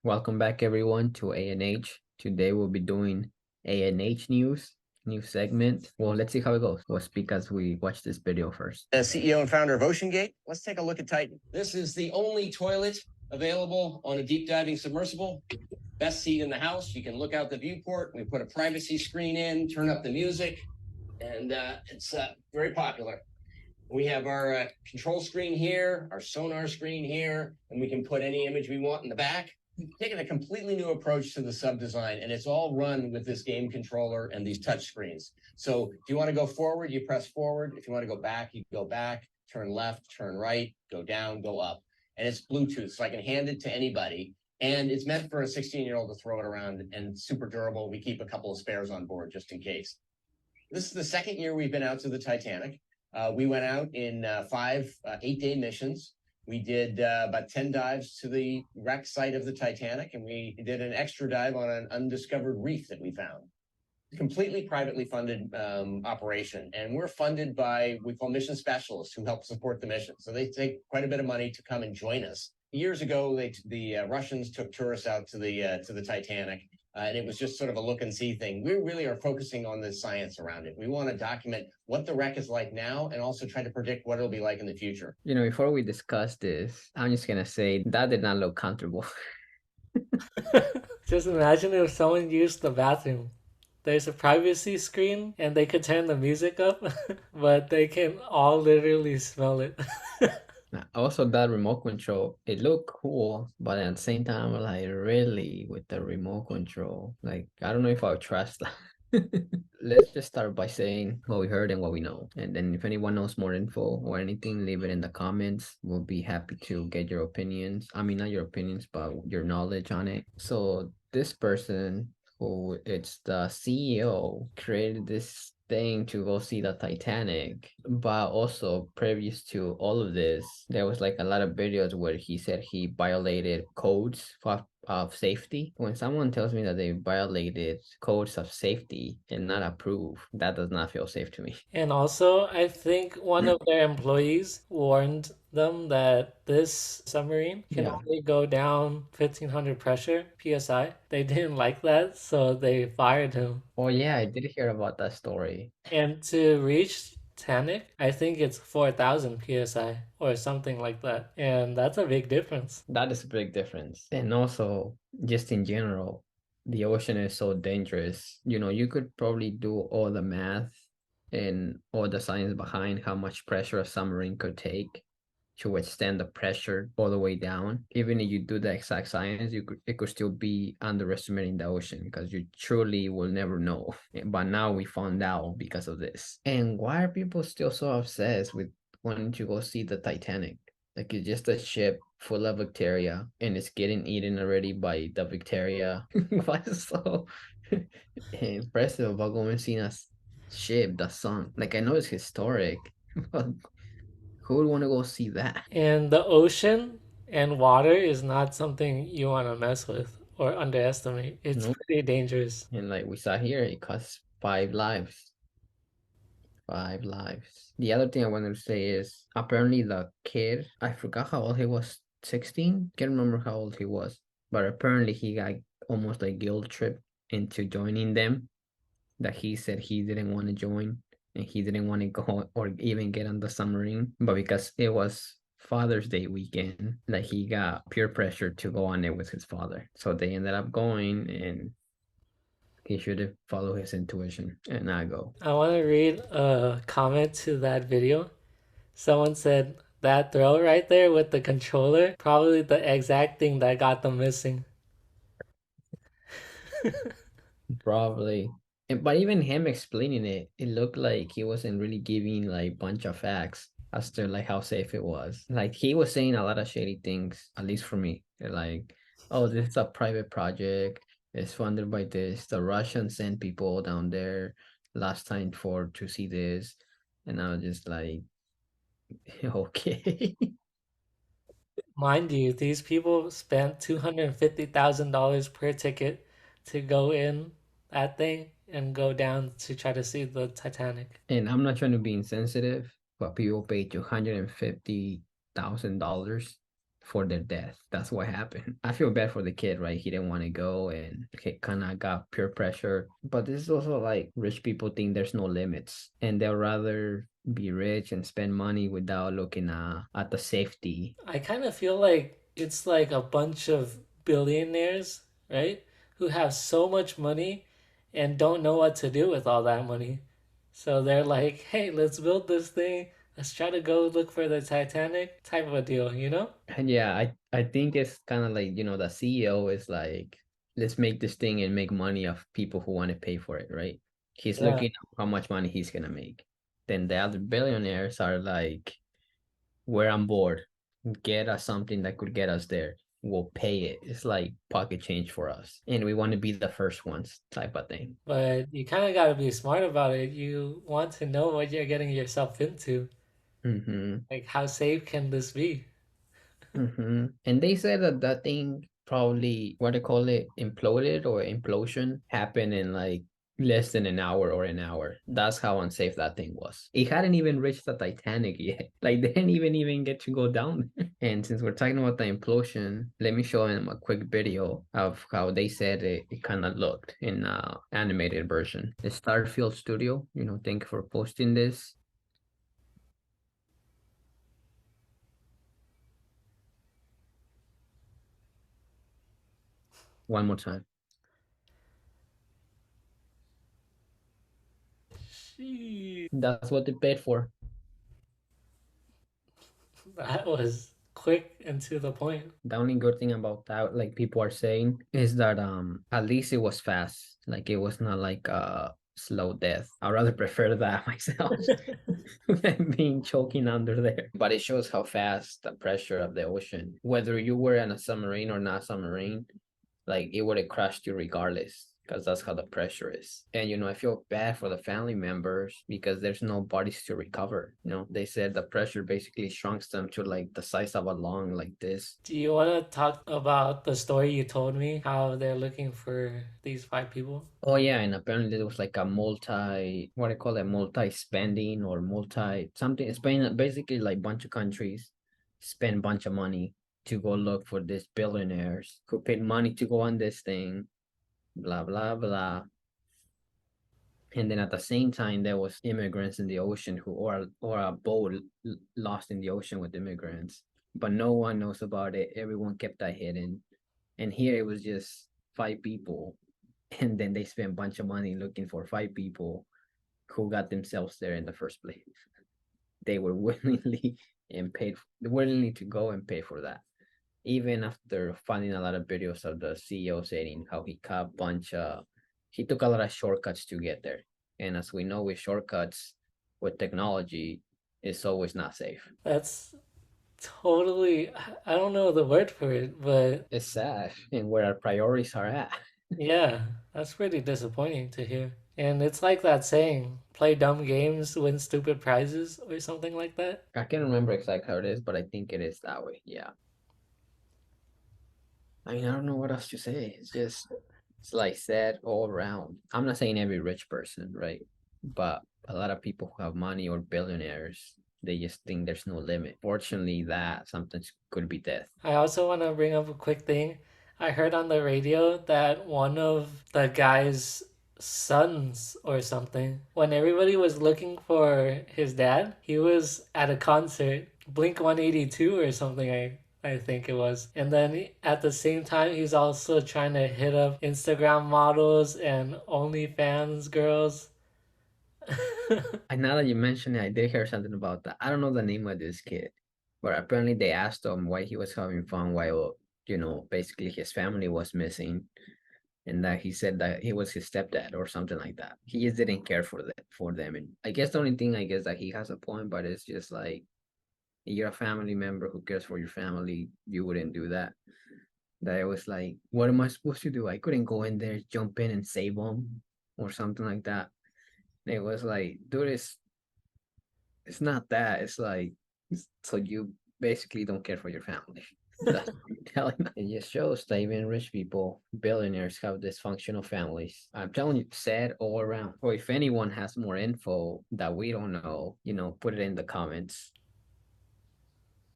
Welcome back everyone to A&H. Today we'll be doing A&H news, new segment. Well, let's see how it goes. We'll speak as we watch this video first. CEO and founder of OceanGate. Let's take a look at Titan. This is the only toilet available on a deep diving submersible. Best seat in the house. You can look out the viewport. We put a privacy screen in, turn up the music, and it's very popular. We have our control screen here, our sonar screen here, and we can put any image we want in the back. We've taken a completely new approach to the sub design, and it's all run with this game controller and these touch screens. So if you want to go forward, you press forward. If you want to go back, you go back, turn left, turn right, go down, go up. And it's Bluetooth, so I can hand it to anybody. And it's meant for a 16-year-old to throw it around, and super durable. We keep a couple of spares on board just in case. This is the second year we've been out to the Titanic. We went out in 5 8-day missions. We did about 10 dives to the wreck site of the Titanic, and we did an extra dive on an undiscovered reef that we found. Completely privately funded operation, and we're funded by we call mission specialists who help support the mission. So they take quite a bit of money to come and join us. Years ago, the Russians took tourists out to the Titanic. And it was just sort of a look and see thing. We really are focusing on the science around it. We want to document what the wreck is like now and also try to predict what it'll be like in the future. You know, before we discuss this, I'm just gonna say that did not look comfortable. Just imagine if someone used the bathroom. There's a privacy screen and they could turn the music up, but they can all literally smell it. Also, that remote control, it looked cool, but at the same time, like really with the remote control, like I don't know if I would trust that. Let's just start by saying what we heard and what we know. And then if anyone knows more info or anything, leave it in the comments. We'll be happy to get your opinions. I mean, not your opinions, but your knowledge on it. So this person who it's the CEO created this thing to go see the Titanic, but also previous to all of this, there was like a lot of videos where he said he violated codes of safety. When someone tells me that they violated codes of safety and not approve, that does not feel safe to me. And also, I think one of their employees warned them that this submarine can Yeah. only go down 1500 pressure psi. They didn't like that, so they fired him. Oh yeah, I did hear about that story. And to reach Titanic, I think it's 4000 psi or something like that. And that's a big difference. That is a big difference. And also, just in general, the ocean is so dangerous. You know, you could probably do all the math and all the science behind how much pressure a submarine could take to withstand the pressure all the way down. Even if you do the exact science, it could still be underestimating the ocean because you truly will never know. But now we found out because of this. And why are people still so obsessed with wanting to go see the Titanic? Like it's just a ship full of bacteria and it's getting eaten already by the bacteria. Why is so impressive about going and seeing a ship that sunk? Like I know it's historic, but who would want to go see that? And the ocean and water is not something you want to mess with or underestimate. It's Nope. pretty dangerous. And like we saw here, it costs 5 lives. 5 lives. The other thing I wanted to say is apparently the kid, I forgot how old he was, 16? Can't remember how old he was. But apparently he got almost a guilt trip into joining them. That he said he didn't want to join and he didn't want to go or even get on the submarine. But because it was Father's Day weekend, like he got peer pressure to go on it with his father. So they ended up going and he should have followed his intuition and not go. I want to read a comment to that video. Someone said, that throw right there with the controller, probably the exact thing that got them missing. Probably. But even him explaining it, it looked like he wasn't really giving like bunch of facts as to like how safe it was. Like he was saying a lot of shady things, at least for me. Like, oh, this is a private project. It's funded by this. The Russians sent people down there last time for to see this. And I was just like, okay. Mind you, these people spent $250,000 per ticket to go in that thing and go down to try to see the Titanic. And I'm not trying to be insensitive, but people pay $250,000 for their death. That's what happened. I feel bad for the kid, right? He didn't want to go and he kind of got peer pressure. But this is also like rich people think there's no limits and they'll rather be rich and spend money without looking at the safety. I kind of feel like it's like a bunch of billionaires, right? Who have so much money and don't know what to do with all that money. So they're like, hey, let's build this thing. Let's try to go look for the Titanic type of a deal, you know? And yeah, I think it's kind of like, the CEO is like, let's make this thing and make money of people who want to pay for it, right? He's Yeah. looking at how much money he's gonna make. Then the other billionaires are like, we're on board. Get us something that could get us there. We'll pay it. It's like pocket change for us. And we want to be the first ones type of thing. But you kind of got to be smart about it. You want to know what you're getting yourself into. Mm-hmm. Like, how safe can this be? Mm-hmm. And they said that that thing probably, what they call it, imploded or implosion happened in like less than an hour or an hour. That's how unsafe that thing was. It hadn't even reached the Titanic yet. Like they didn't even get to go down there. And since we're talking about the implosion, let me show them a quick video of how they said it kind of looked in animated version. The Starfield Studio, thank you for posting this. One more time. Gee, That's what they paid for. that was quick and to the point. The only good thing about that, like people are saying, is that at least it was fast. Like it was not like a slow death. I'd rather prefer that myself than being choking under there. But it shows how fast the pressure of the ocean, whether you were in a submarine or not submarine, like it would have crushed you regardless because that's how the pressure is. And I feel bad for the family members because there's no bodies to recover. They said the pressure basically shrunk them to like the size of a lung like this. Do you want to talk about the story you told me? How they're looking for these five people? Oh yeah, and apparently there was like a what I call it, multi-spending or multi something. Spain basically like bunch of countries spend bunch of money to go look for these billionaires who paid money to go on this thing, blah blah blah. And then at the same time, there was immigrants in the ocean or a boat lost in the ocean with immigrants, but no one knows about it. Everyone kept that hidden. And here it was just five people, and then they spent a bunch of money looking for five people who got themselves there in the first place. They were willingly to go and pay for that, even after finding a lot of videos of the CEO saying how he took a lot of shortcuts to get there. And as we know with shortcuts, with technology, it's always not safe. That's totally, I don't know the word for it, but It's sad and where our priorities are at. yeah, that's pretty disappointing to hear. And it's like that saying, play dumb games, win stupid prizes, or something like that. I can't remember exactly how it is, but I think it is that way. Yeah. I mean, I don't know what else to say. It's like sad all around. I'm not saying every rich person, right? But a lot of people who have money or billionaires, they just think there's no limit. Fortunately, that sometimes could be death. I also want to bring up a quick thing. I heard on the radio that one of the guy's sons or something, when everybody was looking for his dad, he was at a concert, Blink 182 or something, I think it was. And then at the same time, he's also trying to hit up Instagram models and OnlyFans girls. And now that you mention it, I did hear something about that. I don't know the name of this kid, but apparently they asked him why he was having fun while, basically his family was missing. And that he said that he was his stepdad or something like that. He just didn't care for them. And I guess the only thing I guess that he has a point, but it's just like you're a family member who cares for your family, you wouldn't do that. That I was like, what am I supposed to do? I couldn't go in there, jump in and save them or something like that. And it was like, dude, it's not that. It's like so you basically don't care for your family. That's what I'm telling you. It just shows that even rich people, billionaires, have dysfunctional families. I'm telling you, sad all around. Or if anyone has more info that we don't know, put it in the comments.